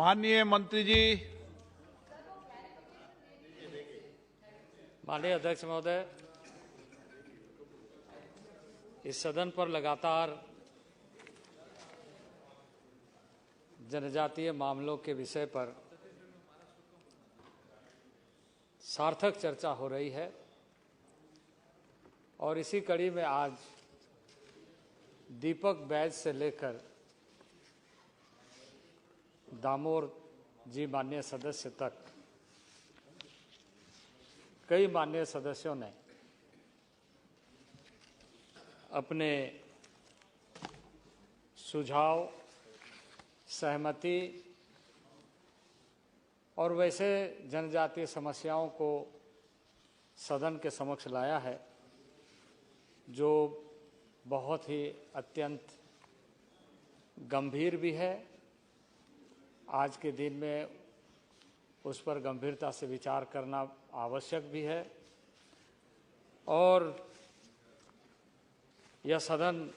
माननीय मंत्री जी। माननीय अध्यक्ष महोदय, इस सदन पर लगातार जनजातीय मामलों के विषय पर सार्थक चर्चा हो रही है और इसी कड़ी में आज दीपक बैज से लेकर दामोर जी माननीय सदस्य तक कई माननीय सदस्यों ने अपने सुझाव, सहमति और वैसे जनजातीय समस्याओं को सदन के समक्ष लाया है जो बहुत ही अत्यंत गंभीर भी है। आज के दिन में उस पर गंभीरता से विचार करना आवश्यक भी है और यह सदन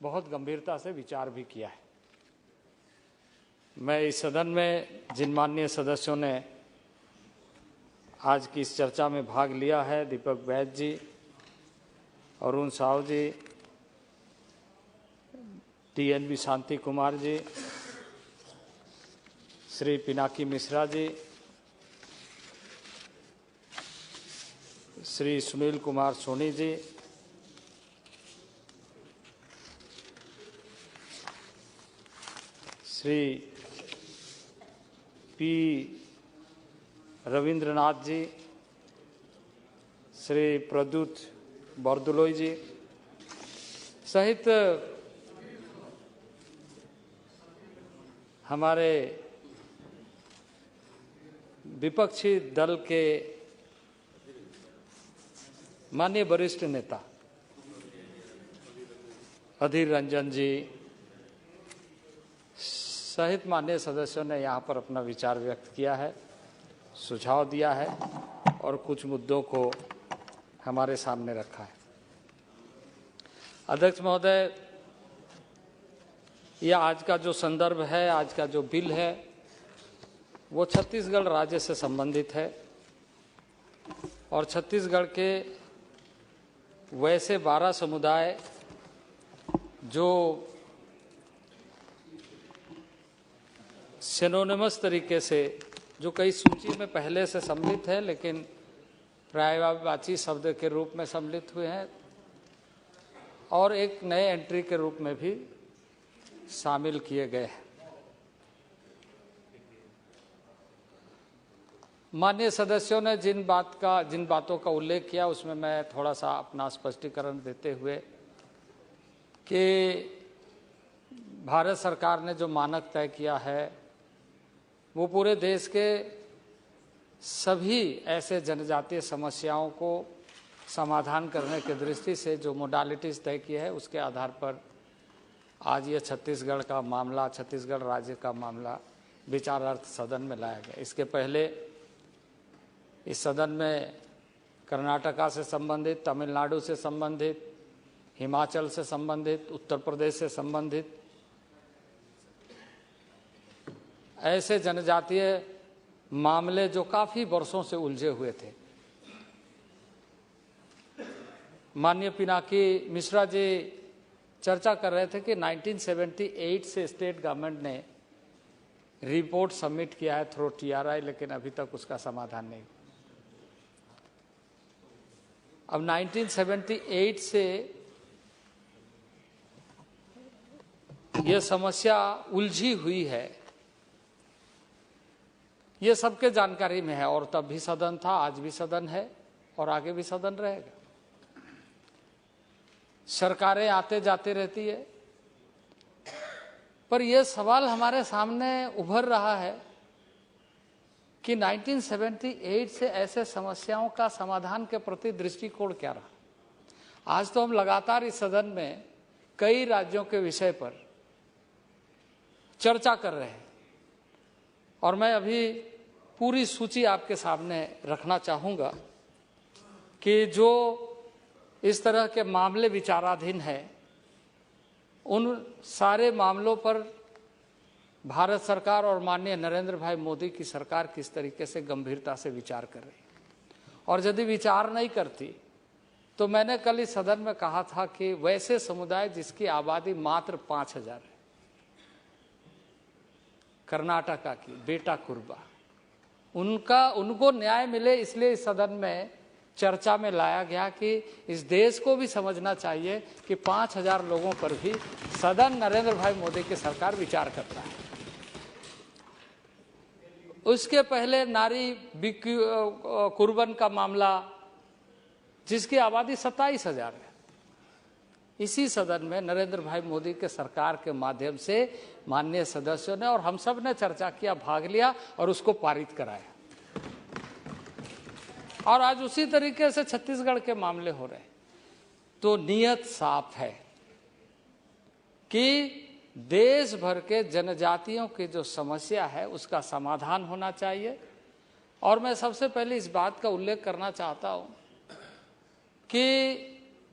बहुत गंभीरता से विचार भी किया है। मैं इस सदन में जिन माननीय सदस्यों ने आज की इस चर्चा में भाग लिया है, दीपक बैज जी, अरुण साहू जी, TNV शांति कुमार जी, श्री पिनाकी मिश्रा जी, श्री सुनील कुमार सोनी जी, श्री P. रविंद्रनाथ जी, श्री प्रद्युत बरदुलोई जी सहित हमारे विपक्षी दल के माननीय वरिष्ठ नेता अधीर रंजन जी सहित माननीय सदस्यों ने यहाँ पर अपना विचार व्यक्त किया है, सुझाव दिया है और कुछ मुद्दों को हमारे सामने रखा है। अध्यक्ष महोदय, यह आज का जो संदर्भ है, आज का जो बिल है, वो छत्तीसगढ़ राज्य से संबंधित है और छत्तीसगढ़ के वैसे 12 समुदाय जो सिनोनिमस तरीके से, जो कई सूची में पहले से सम्मिलित है लेकिन पर्यायवाची शब्द के रूप में सम्मिलित हुए हैं और एक नए एंट्री के रूप में भी शामिल किए गए हैं। माननीय सदस्यों ने जिन बातों का उल्लेख किया उसमें मैं थोड़ा सा अपना स्पष्टीकरण देते हुए कि भारत सरकार ने जो मानक तय किया है वो पूरे देश के सभी ऐसे जनजातीय समस्याओं को समाधान करने की दृष्टि से जो मोडालिटीज़ तय की है उसके आधार पर आज ये छत्तीसगढ़ का मामला, छत्तीसगढ़ राज्य का मामला विचारार्थ सदन में लाया गया। इसके पहले इस सदन में कर्नाटका से संबंधित, तमिलनाडु से संबंधित, हिमाचल से संबंधित, उत्तर प्रदेश से संबंधित ऐसे जनजातीय मामले जो काफ़ी वर्षों से उलझे हुए थे। माननीय पिनाकी मिश्रा जी चर्चा कर रहे थे कि 1978 से स्टेट गवर्नमेंट ने रिपोर्ट सबमिट किया है थ्रू TRI, लेकिन अभी तक उसका समाधान नहीं। अब 1978 से यह समस्या उलझी हुई है, ये सबके जानकारी में है और तब भी सदन था, आज भी सदन है और आगे भी सदन रहेगा। सरकारें आते जाते रहती है, पर यह सवाल हमारे सामने उभर रहा है कि 1978 से ऐसे समस्याओं का समाधान के प्रति दृष्टिकोण क्या रहा। आज तो हम लगातार इस सदन में कई राज्यों के विषय पर चर्चा कर रहे हैं और मैं अभी पूरी सूची आपके सामने रखना चाहूँगा कि जो इस तरह के मामले विचाराधीन हैं उन सारे मामलों पर भारत सरकार और माननीय नरेंद्र भाई मोदी की सरकार किस तरीके से गंभीरता से विचार कर रही है। और यदि विचार नहीं करती तो मैंने कल इस सदन में कहा था कि वैसे समुदाय जिसकी आबादी मात्र 5,000 है, कर्नाटका की बेटा कुर्बा, उनको न्याय मिले, इसलिए इस सदन में चर्चा में लाया गया कि इस देश को भी समझना चाहिए कि 5,000 लोगों पर भी सदन नरेंद्र भाई मोदी की सरकार विचार करता है। उसके पहले नारी कुर्बन का मामला, जिसकी आबादी 27,000 है, इसी सदन में नरेंद्र भाई मोदी के सरकार के माध्यम से माननीय सदस्यों ने और हम सब ने चर्चा किया, भाग लिया और उसको पारित कराया। और आज उसी तरीके से छत्तीसगढ़ के मामले हो रहे। तो नियत साफ है कि देश भर के जनजातियों की जो समस्या है उसका समाधान होना चाहिए। और मैं सबसे पहले इस बात का उल्लेख करना चाहता हूं कि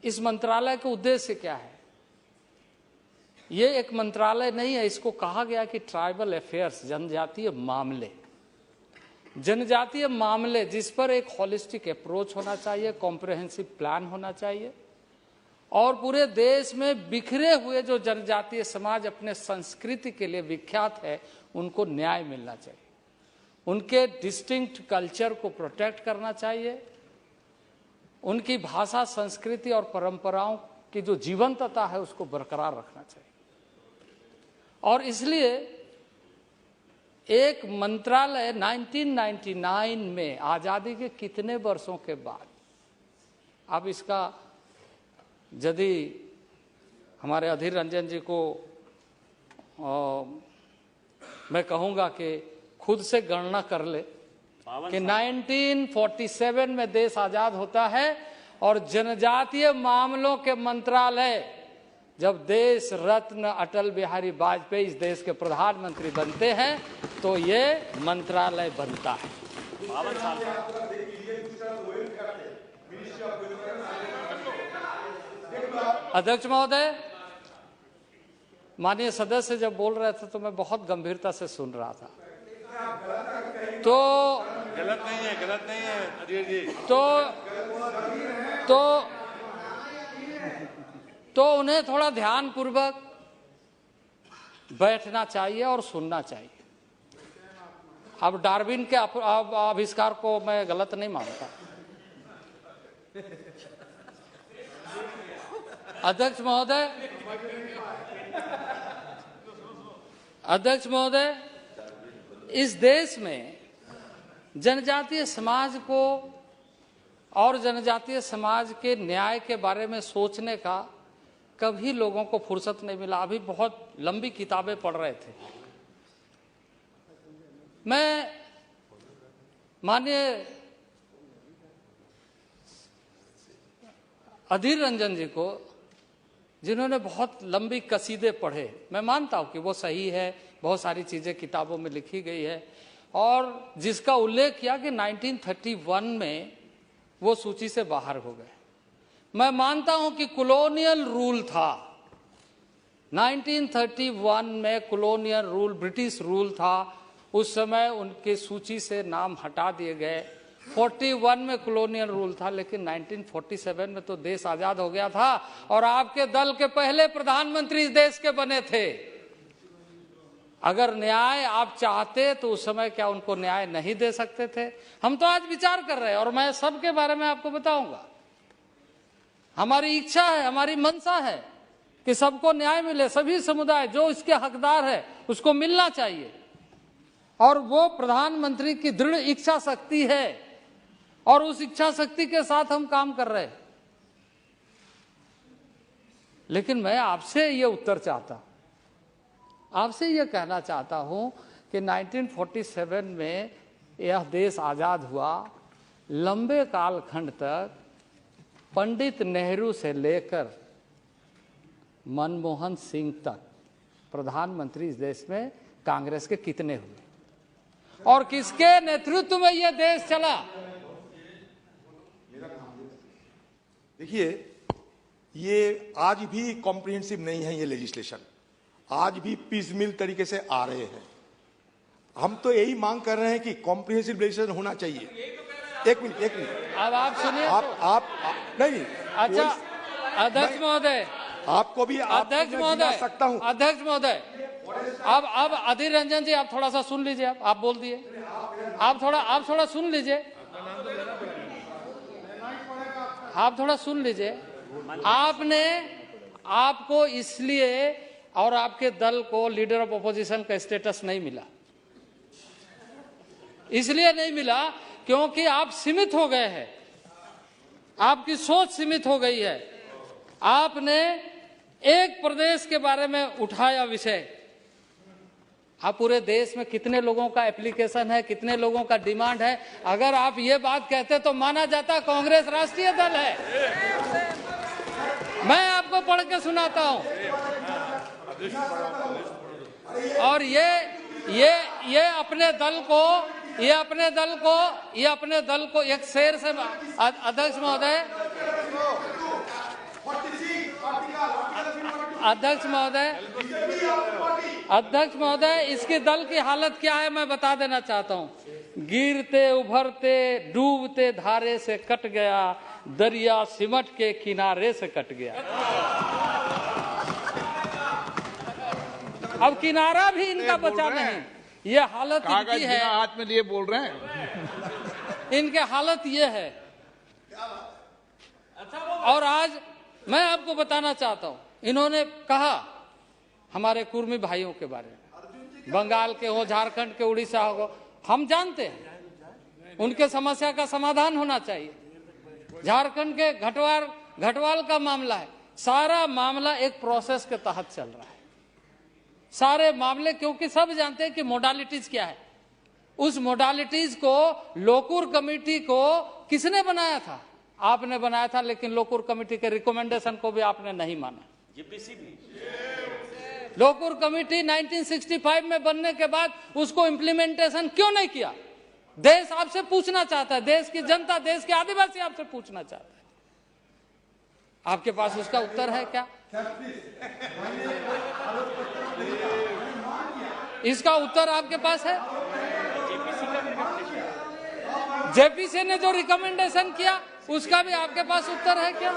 इस मंत्रालय का उद्देश्य क्या है। ये एक मंत्रालय नहीं है, इसको कहा गया कि ट्राइबल अफेयर्स, जनजातीय मामले, जनजातीय मामले जिस पर एक होलिस्टिक अप्रोच होना चाहिए, कॉम्प्रिहेंसिव प्लान होना चाहिए। और पूरे देश में बिखरे हुए जो जनजातीय समाज अपने संस्कृति के लिए विख्यात है, उनको न्याय मिलना चाहिए, उनके डिस्टिंक्ट कल्चर को प्रोटेक्ट करना चाहिए, उनकी भाषा, संस्कृति और परंपराओं की जो जीवंतता है उसको बरकरार रखना चाहिए। और इसलिए एक मंत्रालय 1999 में, आज़ादी के कितने वर्षों के बाद, अब इसका यदि हमारे अधीर रंजन जी को मैं कहूँगा कि खुद से गणना कर ले कि 1947 में देश आज़ाद होता है और जनजातीय मामलों के मंत्रालय जब देश रत्न अटल बिहारी वाजपेयी इस देश के प्रधानमंत्री बनते हैं तो ये मंत्रालय बनता है। अध्यक्ष महोदय, माननीय सदस्य जब बोल रहे थे तो मैं बहुत गंभीरता से सुन रहा था। तो गलत नहीं है अधीर जी। तो उन्हें थोड़ा ध्यानपूर्वक बैठना चाहिए और सुनना चाहिए। अब डार्विन के आविष्कार को मैं गलत नहीं मानता। अध्यक्ष महोदय, इस देश में जनजातीय समाज को और जनजातीय समाज के न्याय के बारे में सोचने का कभी लोगों को फुर्सत नहीं मिला। अभी बहुत लंबी किताबें पढ़ रहे थे। मैं माननीय अधीर रंजन जी को, जिन्होंने बहुत लंबी कसीदे पढ़े, मैं मानता हूं कि वो सही है, बहुत सारी चीजें किताबों में लिखी गई है, और जिसका उल्लेख किया कि 1931 में वो सूची से बाहर हो गए। मैं मानता हूं कि कॉलोनियल रूल था, 1931 में कॉलोनियल रूल, ब्रिटिश रूल था, उस समय उनके सूची से नाम हटा दिए गए। 41 में कॉलोनियल रूल था, लेकिन 1947 में तो देश आजाद हो गया था और आपके दल के पहले प्रधानमंत्री इस देश के बने थे। अगर न्याय आप चाहते तो उस समय क्या उनको न्याय नहीं दे सकते थे? हम तो आज विचार कर रहे हैं और मैं सबके बारे में आपको बताऊंगा। हमारी इच्छा है, हमारी मंशा है कि सबको न्याय मिले, सभी समुदाय जो इसके हकदार है उसको मिलना चाहिए, और वो प्रधानमंत्री की दृढ़ इच्छा शक्ति है और उस इच्छा शक्ति के साथ हम काम कर रहे हैं। लेकिन मैं आपसे ये उत्तर चाहता हूं, आपसे ये कहना चाहता हूं कि 1947 में यह देश आजाद हुआ, लंबे कालखंड तक पंडित नेहरू से लेकर मनमोहन सिंह तक प्रधानमंत्री इस देश में कांग्रेस के कितने हुए और किसके नेतृत्व में यह देश चला? देखिए, ये आज भी कॉम्प्रिहेंसिव नहीं है ये लेजिस्लेशन। आज भी पीस मिल तरीके से आ रहे हैं। हम तो यही मांग कर रहे हैं कि कॉम्प्रिहेंसिव लेजिस्लेशन होना चाहिए। एक मिनट अब आप सुनिए। आप नहीं। अच्छा अध्यक्ष महोदय, आपको भी अध्यक्ष महोदय सकता हूं। अध्यक्ष महोदय, अब अधीर रंजन जी आप थोड़ा सा सुन लीजिए। आप बोल दिए, आप थोड़ा सुन लीजिए। आप थोड़ा सुन लीजिए। आपको इसलिए और आपके दल को लीडर ऑफ ऑपोजिशन का स्टेटस नहीं मिला, इसलिए नहीं मिला क्योंकि आप सीमित हो गए हैं, आपकी सोच सीमित हो गई है। आपने एक प्रदेश के बारे में उठाया विषय। आप पूरे देश में कितने लोगों का एप्लीकेशन है, कितने लोगों का डिमांड है। अगर आप ये बात कहते तो माना जाता कांग्रेस राष्ट्रीय दल है। मैं आपको पढ़ के सुनाता हूं। और ये अपने दल को एक शेर से अध्यक्ष महोदय इसके दल की हालत क्या है मैं बता देना चाहता हूं। गिरते उभरते डूबते धारे से कट गया, दरिया सिमट के किनारे से कट गया। अब किनारा भी इनका बचा नहीं। ये हालत इनकी है, हाथ में लिए बोल रहे हैं। इनके हालत ये है। और आज मैं आपको बताना चाहता हूं, इन्होंने कहा हमारे कुर्मी भाइयों के बारे में, बंगाल के हो, झारखंड के, उड़ीसा हो, हम जानते हैं उनके समस्या का समाधान होना चाहिए। झारखंड के घटवाल का मामला है, सारा मामला एक प्रोसेस के तहत चल रहा है। सारे मामले, क्योंकि सब जानते हैं कि मोडालिटीज क्या है। उस मोडालिटीज को लोकूर कमेटी को किसने बनाया था? आपने बनाया था, लेकिन लोकूर कमेटी के रिकमेंडेशन को भी आपने नहीं माना। लोकूर कमेटी 1965 में बनने के बाद उसको इम्प्लीमेंटेशन क्यों नहीं किया? देश आपसे पूछना चाहता है, देश की जनता, देश के आदिवासी आपसे पूछना चाहता है। आपके पास उसका उत्तर है क्या? इसका उत्तर आपके पास है? जेपीसी ने जो रिकमेंडेशन किया उसका भी आपके पास उत्तर है क्या?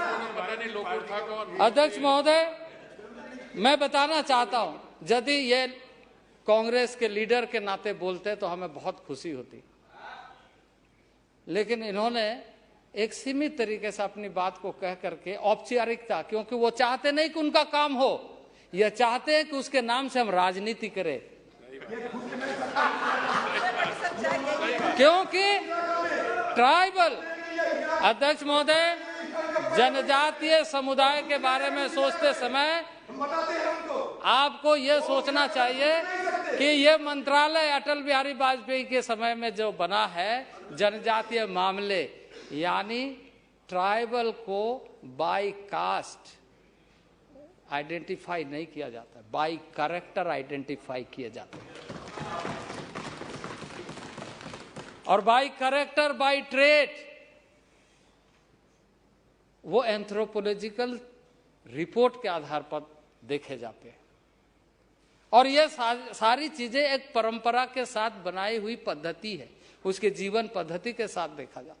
अध्यक्ष महोदय, मैं बताना चाहता हूं, यदि ये कांग्रेस के लीडर के नाते बोलते तो हमें बहुत खुशी होती, लेकिन इन्होंने एक सीमित तरीके से अपनी बात को कह करके औपचारिकता, क्योंकि वो चाहते नहीं कि उनका काम हो, यह चाहते हैं कि उसके नाम से हम राजनीति करें। क्योंकि ट्राइबल, अध्यक्ष महोदय, जनजातीय समुदाय के बारे में सोचते समय आपको यह सोचना चाहिए कि यह मंत्रालय अटल बिहारी वाजपेयी के समय में जो बना है, जनजातीय मामले, यानी ट्राइबल को बाय कास्ट आइडेंटिफाई नहीं किया जाता, बाय कैरेक्टर आइडेंटिफाई किया जाता है। और बाय कैरेक्टर, बाय ट्रेट, वो एंथ्रोपोलॉजिकल रिपोर्ट के आधार पर देखे जाते हैं। और ये सारी चीजें एक परंपरा के साथ बनाई हुई पद्धति है, उसके जीवन पद्धति के साथ देखा जाता है।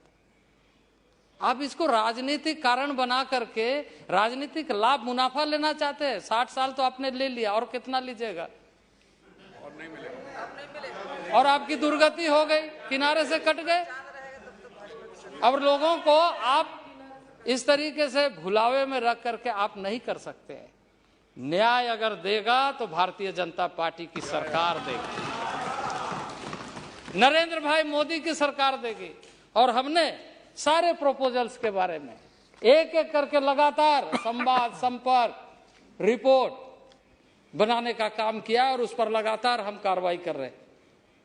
आप इसको राजनीतिक कारण बना करके राजनीतिक लाभ, मुनाफा लेना चाहते हैं। 60 साल तो आपने ले लिया, और कितना लीजिएगा? और नहीं मिलेगा। और आपकी दुर्गति हो गई, किनारे से कट गए। अब लोगों को आप इस तरीके से भुलावे में रख करके आप नहीं कर सकते हैं। न्याय अगर देगा तो भारतीय जनता पार्टी की सरकार देगी, नरेंद्र भाई मोदी की सरकार देगी। और हमने सारे प्रोपोजल्स के बारे में एक एक करके लगातार संवाद, संपर्क, रिपोर्ट बनाने का काम किया, और उस पर लगातार हम कार्रवाई कर रहे हैं।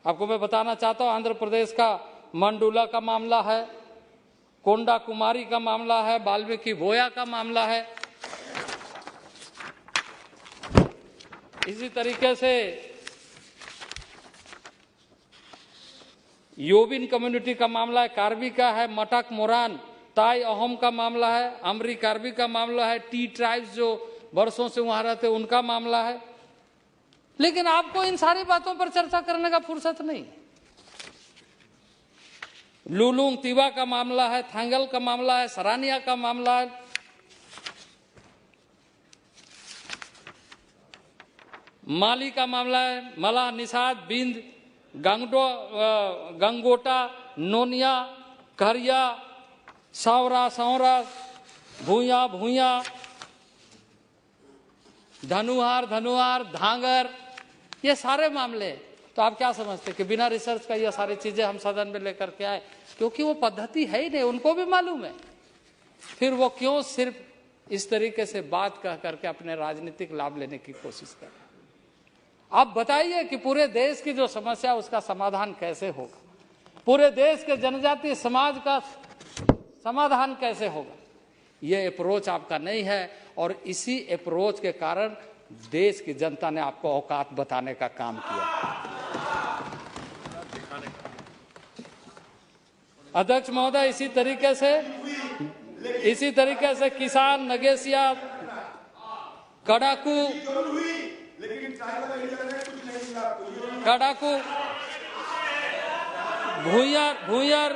आपको मैं बताना चाहता हूं, आंध्र प्रदेश का मंडूला का मामला है, कोंडा कुमारी का मामला है, वाल्मीकि बोया का मामला है। इसी तरीके से योबिन कम्युनिटी का मामला है, कार्बी का है, मटक मोरान ताई अहोम का मामला है, अमरी कार्बी का मामला है, टी ट्राइब्स जो वर्षों से वहां रहते उनका मामला है। लेकिन आपको इन सारी बातों पर चर्चा करने का फुर्सत नहीं। लुलुंग तिवा का मामला है, थांगल का मामला है, सरानिया का मामला है, माली का मामला है, मला, निषाद, बिंद, गंगोटा, नोनिया, कहरिया, सावरा, सौरा, भूया, भूया, धनुहार, धांगर, ये सारे मामले। तो आप क्या समझते कि बिना रिसर्च का ये सारी चीजें हम सदन में लेकर के आए? क्योंकि वो पद्धति है ही नहीं, उनको भी मालूम है। फिर वो क्यों सिर्फ इस तरीके से बात कह करके अपने राजनीतिक लाभ लेने की कोशिश कर? आप बताइए कि पूरे देश की जो समस्या उसका समाधान कैसे होगा, पूरे देश के जनजातीय समाज का समाधान कैसे होगा? ये अप्रोच आपका नहीं है और इसी अप्रोच के कारण देश की जनता ने आपको औकात बताने का काम किया। अध्यक्ष महोदय, इसी तरीके से किसान, नगेशिया, कड़ाकू, भूयर,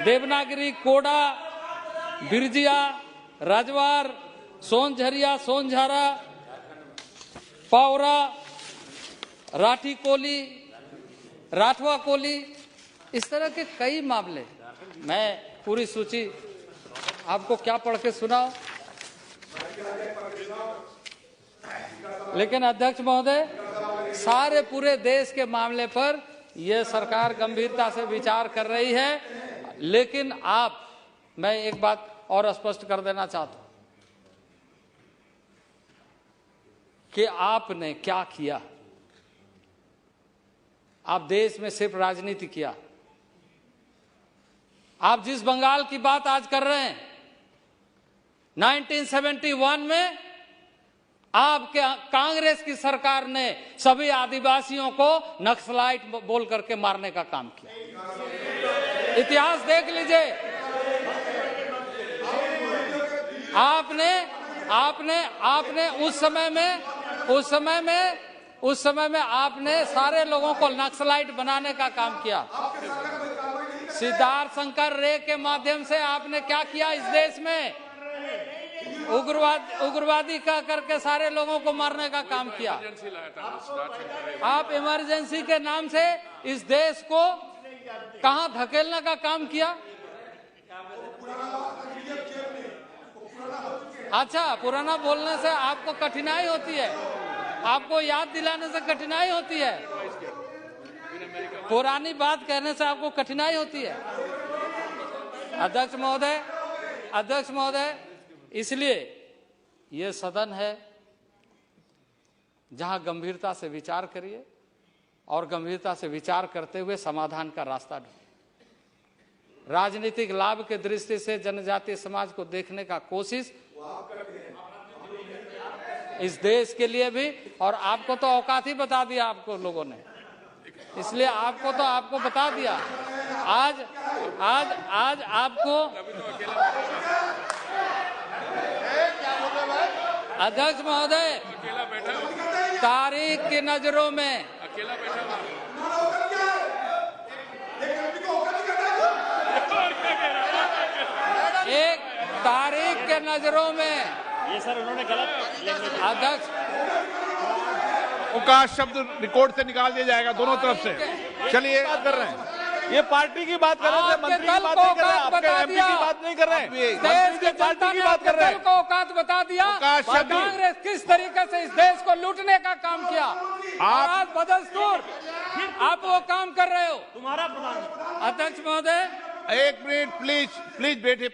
देवनागरी, कोडा, बिरजिया, राजवार, सोनझरिया, सोनझारा, पावरा, राठी कोली, राठवा कोली, इस तरह के कई मामले। मैं पूरी सूची आपको क्या पढ़ के सुनाऊं? लेकिन अध्यक्ष महोदय, सारे पूरे देश के मामले पर यह सरकार गंभीरता से विचार कर रही है। लेकिन मैं एक बात और स्पष्ट कर देना चाहता हूं कि आपने क्या किया। आप देश में सिर्फ राजनीति किया। आप जिस बंगाल की बात आज कर रहे हैं, 1971 में आपके कांग्रेस की सरकार ने सभी आदिवासियों को नक्सलाइट बोल करके मारने का काम किया। इतिहास देख लीजिए। आपने उस समय में आपने सारे लोगों को नक्सलाइट बनाने का काम किया। सिद्धार्थ शंकर रे के माध्यम से आपने क्या किया इस देश में? उग्रवादी कह करके सारे लोगों को मारने का काम किया। आप इमरजेंसी के नाम से इस देश को कहां धकेलने का काम किया? अच्छा, पुराना बोलने से आपको कठिनाई होती है, आपको याद दिलाने से कठिनाई होती है, पुरानी बात कहने से आपको कठिनाई होती है। अध्यक्ष महोदय, इसलिए ये सदन है जहां गंभीरता से विचार करिए और गंभीरता से विचार करते हुए समाधान का रास्ता ढूंढिए। राजनीतिक लाभ के दृष्टि से जनजातीय समाज को देखने का कोशिश इस देश के लिए भी, और आपको तो औकात ही बता दिया आपको लोगों ने, इसलिए आपको बता दिया। आज आपको अध्यक्ष महोदय, तारीख की नजरों में एक तारीख के नजरों में ये सर उन्होंने गलत अध्यक्ष उनका शब्द रिकॉर्ड से निकाल दिया जाएगा दोनों तरफ से। चलिए बात कर रहे हैं, ये पार्टी की बात कर रहे थे, मंत्री की बात नहीं कर रहे हैं, आपके एमपी की बात नहीं कर रहे हैं, देश के पार्टी की बात कर रहे हैं। औकात बता दिया कांग्रेस किस तरीके से इस देश को लूटने का काम किया। आप बदस्तूर आप वो काम कर रहे हो। तुम्हारा प्रधान अध्यक्ष महोदय, एक मिनट प्लीज बैठिए,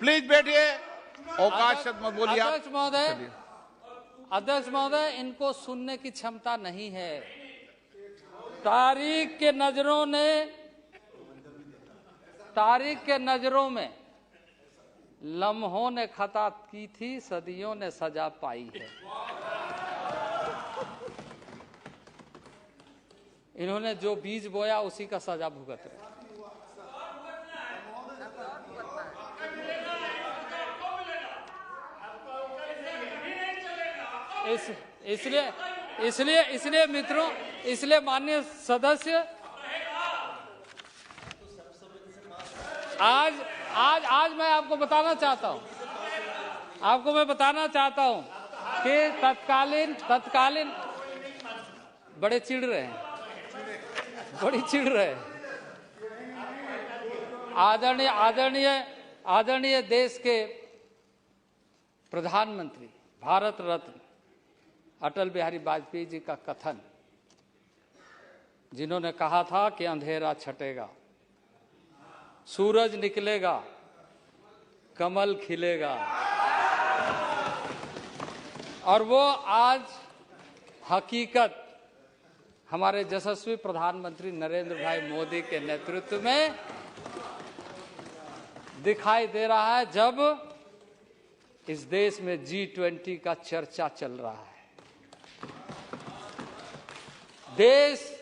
प्लीज बैठिए, औकात शब्द मत बोलिए। अध्यक्ष महोदय, इनको सुनने की क्षमता नहीं है। तारीख के नजरों में लम्हों ने खता की थी, सदियों ने सजा पाई है। इन्होंने जो बीज बोया उसी का सजा भुगत रहे। इसलिए इसलिए मित्रों, इसलिए माननीय सदस्य, आज मैं आपको बताना चाहता हूं कि तत्कालीन बड़ी चिढ़ रहे हैं। आदरणीय देश के प्रधानमंत्री, भारत रत्न अटल बिहारी वाजपेयी जी का कथन, जिन्होंने कहा था कि अंधेरा छटेगा, सूरज निकलेगा, कमल खिलेगा, और वो आज हकीकत हमारे यशस्वी प्रधानमंत्री नरेंद्र भाई मोदी के नेतृत्व में दिखाई दे रहा है, जब इस देश में G20 का चर्चा चल रहा है। देश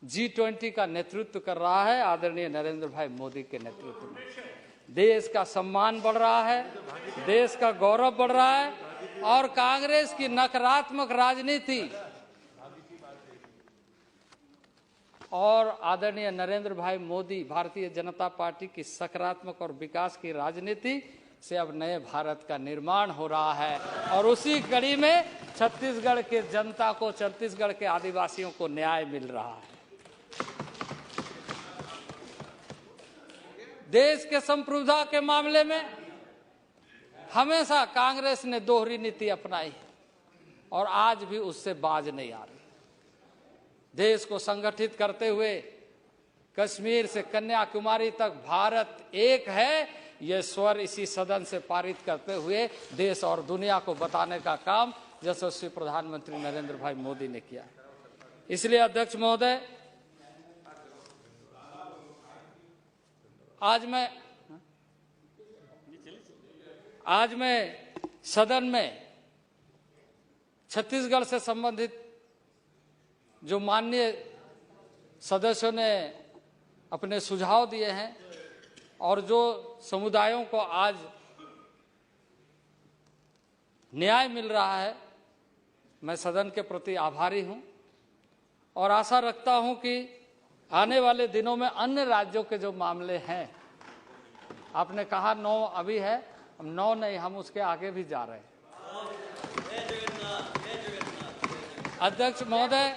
G20 का नेतृत्व कर रहा है आदरणीय नरेंद्र भाई मोदी के नेतृत्व में। देश का सम्मान बढ़ रहा है, देश का गौरव बढ़ रहा है, और कांग्रेस की नकारात्मक राजनीति और आदरणीय नरेंद्र भाई मोदी, भारतीय जनता पार्टी की सकारात्मक और विकास की राजनीति से अब नए भारत का निर्माण हो रहा है। और उसी कड़ी में छत्तीसगढ़ के जनता को, छत्तीसगढ़ के आदिवासियों को न्याय मिल रहा है। देश के संप्रभुता के मामले में हमेशा कांग्रेस ने दोहरी नीति अपनाई और आज भी उससे बाज नहीं आ रही। देश को संगठित करते हुए कश्मीर से कन्याकुमारी तक भारत एक है, ये स्वर इसी सदन से पारित करते हुए देश और दुनिया को बताने का काम यशस्वी प्रधानमंत्री नरेंद्र भाई मोदी ने किया। इसलिए अध्यक्ष महोदय, आज मैं सदन में छत्तीसगढ़ से संबंधित जो माननीय सदस्यों ने अपने सुझाव दिए हैं और जो समुदायों को आज न्याय मिल रहा है, मैं सदन के प्रति आभारी हूं और आशा रखता हूं कि आने वाले दिनों में अन्य राज्यों के जो मामले हैं, आपने कहा 9 अभी है, हम 9 नहीं, हम उसके आगे भी जा रहे हैं। अध्यक्ष महोदय,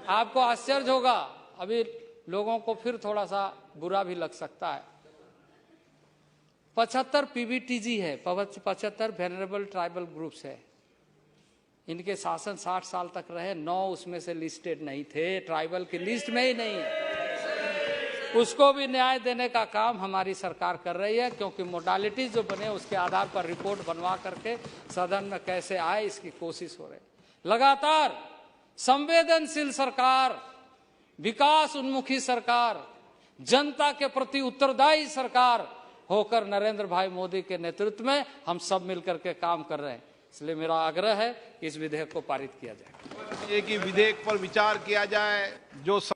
आपको आश्चर्य होगा, अभी लोगों को फिर थोड़ा सा बुरा भी लग सकता है, 75 पीबीटीजी है, 75 वेनरेबल ट्राइबल ग्रुप्स है। इनके शासन 60 साल तक रहे, 9 उसमें से लिस्टेड नहीं थे, ट्राइबल की लिस्ट में ही नहीं है। उसको भी न्याय देने का काम हमारी सरकार कर रही है, क्योंकि मोडालिटीज जो बने उसके आधार पर रिपोर्ट बनवा करके सदन में कैसे आए इसकी कोशिश हो रही है। लगातार संवेदनशील सरकार, विकास उन्मुखी सरकार, जनता के प्रति उत्तरदायी सरकार होकर नरेंद्र भाई मोदी के नेतृत्व में हम सब मिलकर के काम कर रहे हैं। इसलिए मेरा आग्रह है कि इस विधेयक को पारित किया जाए। एक ही विधेयक पर विचार किया जाए जो